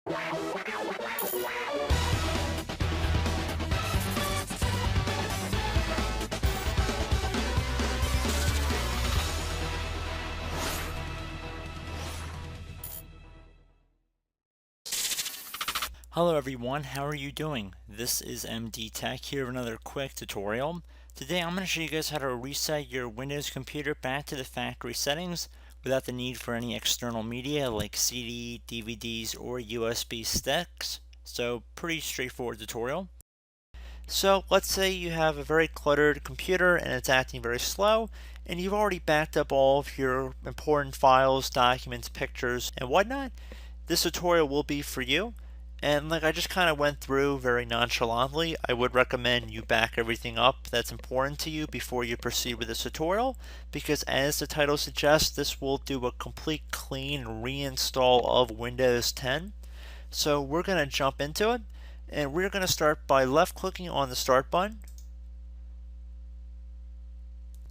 Hello everyone, how are you doing? This is MD Tech here with another quick tutorial. Today I'm going to show you guys how to reset your Windows computer back to the factory settings without the need for any external media like CD, DVDs, or USB sticks. So pretty straightforward tutorial. So let's say you have a very cluttered computer and it's acting very slow, and you've already backed up all of your important files, documents, pictures, and whatnot. This tutorial will be for you. And like I just kind of went through very nonchalantly, I would recommend you back everything up that's important to you before you proceed with this tutorial, because as the title suggests, this will do a complete clean reinstall of Windows 10. So we're going to jump into it, and we're going to start by left clicking on the start button.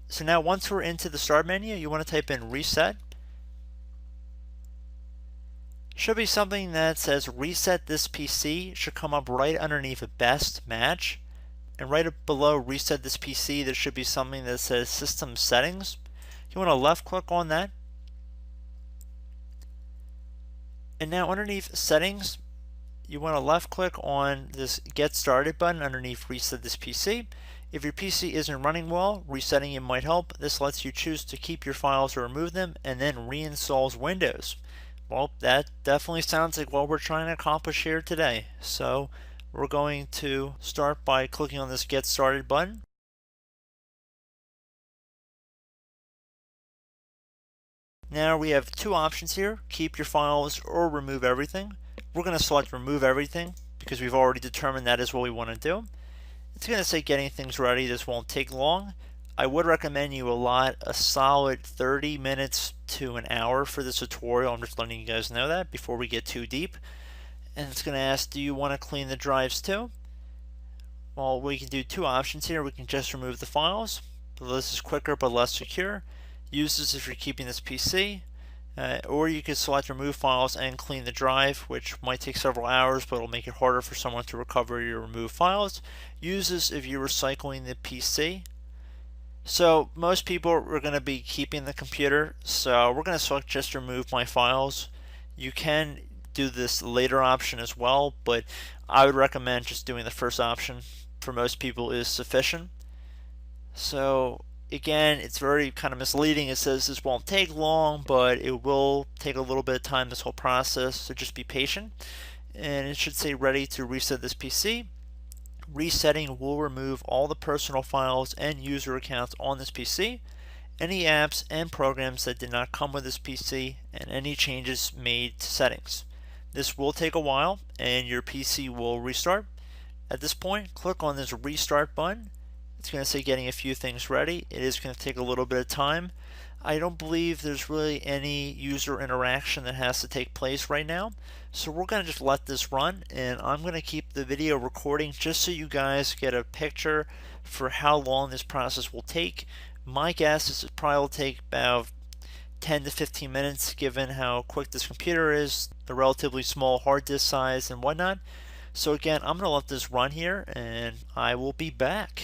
So now once we're into the start menu, you want to type in reset. Should be something that says reset this PC. Should come up right underneath best match, and right below reset this PC there should be something that says system settings. You want to left click on that, and now underneath settings you want to left click on this get started button underneath reset this PC. If your PC isn't running well, resetting it might help. This lets you choose to keep your files or remove them, and then reinstalls Windows. Well, that definitely sounds like what we're trying to accomplish here today. So we're going to start by clicking on this Get Started button. Now we have two options here, keep your files or remove everything. We're going to select remove everything because we've already determined that is what we want to do. It's going to say getting things ready. This won't take long. I would recommend you allot a solid 30 minutes to an hour for this tutorial. I'm just letting you guys know that before we get too deep. And it's going to ask, do you want to clean the drives too? Well, we can do two options here. We can just remove the files. So this is quicker but less secure. Use this if you're keeping this PC. Or you could select remove files and clean the drive, which might take several hours, but it'll make it harder for someone to recover your removed files. Use this if you're recycling the PC. So most people are going to be keeping the computer, so we're going to select just remove my files. You can do this later option as well, but I would recommend just doing the first option. For most people is sufficient. So again, it's very kind of misleading. It says this won't take long, but it will take a little bit of time, this whole process, so just be patient. And it should say ready to reset this PC. Resetting will remove all the personal files and user accounts on this PC, any apps and programs that did not come with this PC, and any changes made to settings. This will take a while and your PC will restart. At this point, click on this restart button. It's going to say getting a few things ready. It is going to take a little bit of time. I don't believe there's really any user interaction that has to take place right now. So we're going to just let this run, and I'm going to keep the video recording just so you guys get a picture for how long this process will take. My guess is it probably will take about 10 to 15 minutes given how quick this computer is, the relatively small hard disk size and whatnot. So again, I'm going to let this run here and I will be back.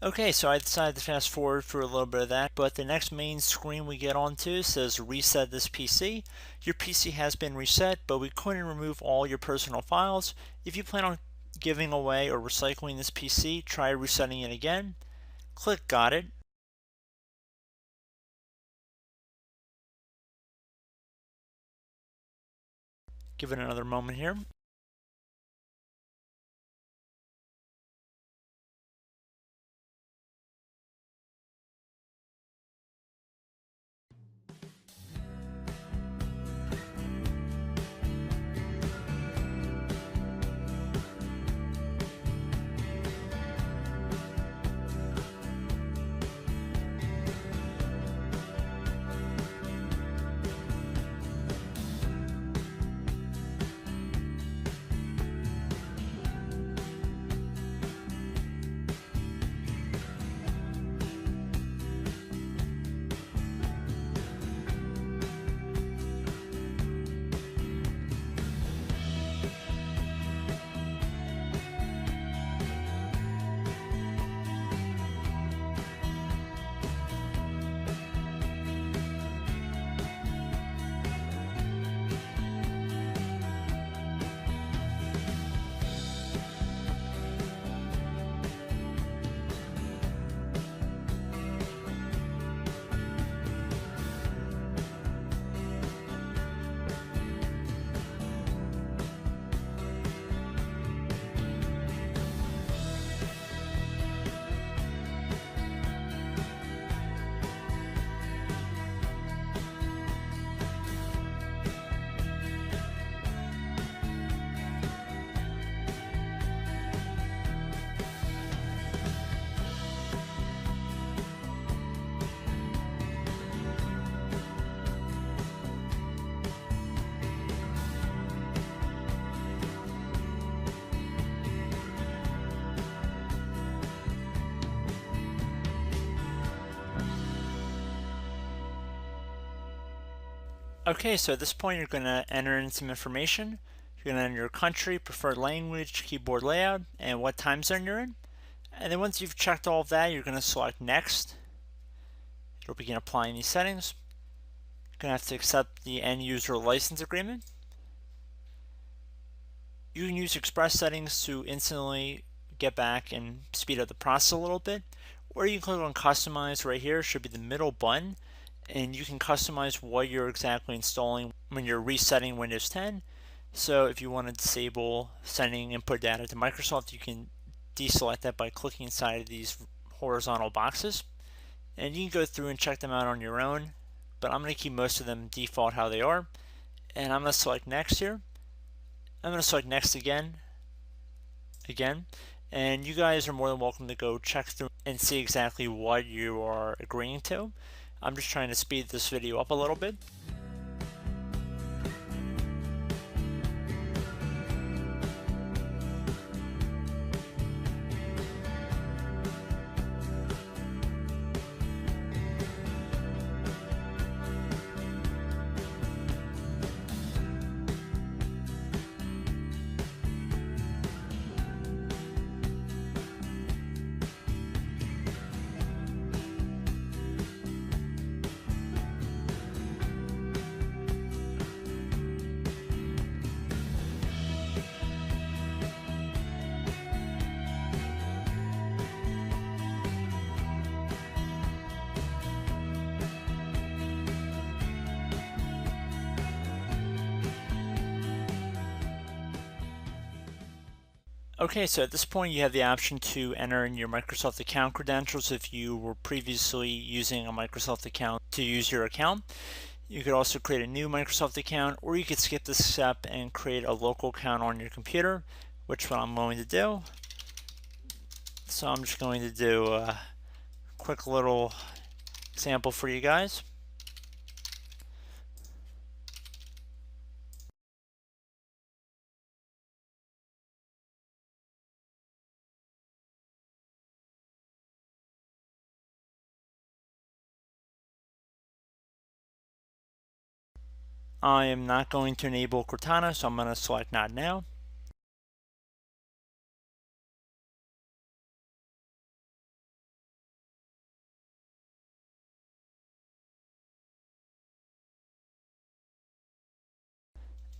Okay, so I decided to fast forward through a little bit of that, but the next main screen we get onto says reset this PC. Your PC has been reset, but we couldn't remove all your personal files. If you plan on giving away or recycling this PC, try resetting it again. Click Got It. Give it another moment here. Okay, so at this point you're going to enter in some information. You're going to enter your country, preferred language, keyboard layout, and what time zone you're in. And then once you've checked all of that, you're going to select Next. It'll begin applying these settings. You're going to have to accept the end user license agreement. You can use express settings to instantly get back and speed up the process a little bit. Or you can click on Customize right here, should be the middle button, and you can customize what you're exactly installing when you're resetting Windows 10. So if you want to disable sending input data to Microsoft, you can deselect that by clicking inside of these horizontal boxes. And you can go through and check them out on your own, but I'm going to keep most of them default how they are. And I'm going to select Next here. I'm going to select Next again, and you guys are more than welcome to go check through and see exactly what you are agreeing to. I'm just trying to speed this video up a little bit. Okay, so at this point you have the option to enter in your Microsoft account credentials if you were previously using a Microsoft account to use your account. You could also create a new Microsoft account, or you could skip this step and create a local account on your computer, which what I'm going to do. So I'm just going to do a quick little example for you guys. I am not going to enable Cortana, so I'm going to select Not Now.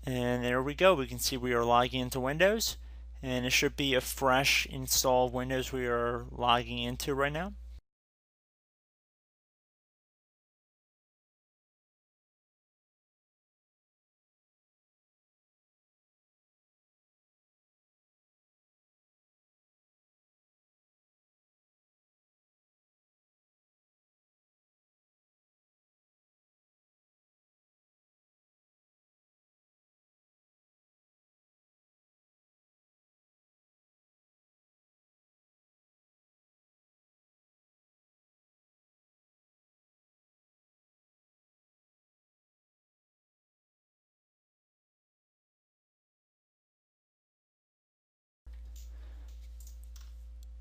And there we go. We can see we are logging into Windows, and it should be a fresh install of Windows we are logging into right now.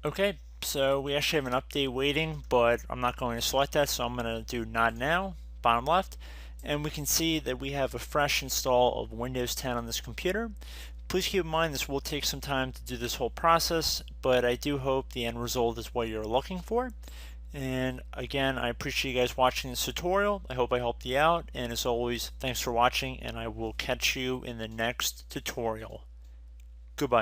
Okay, so we actually have an update waiting, but I'm not going to select that, so I'm going to do not now, bottom left, and we can see that we have a fresh install of Windows 10 on this computer. Please keep in mind this will take some time to do this whole process, but I do hope the end result is what you're looking for. And again, I appreciate you guys watching this tutorial. I hope I helped you out, and as always, thanks for watching, and I will catch you in the next tutorial. Goodbye.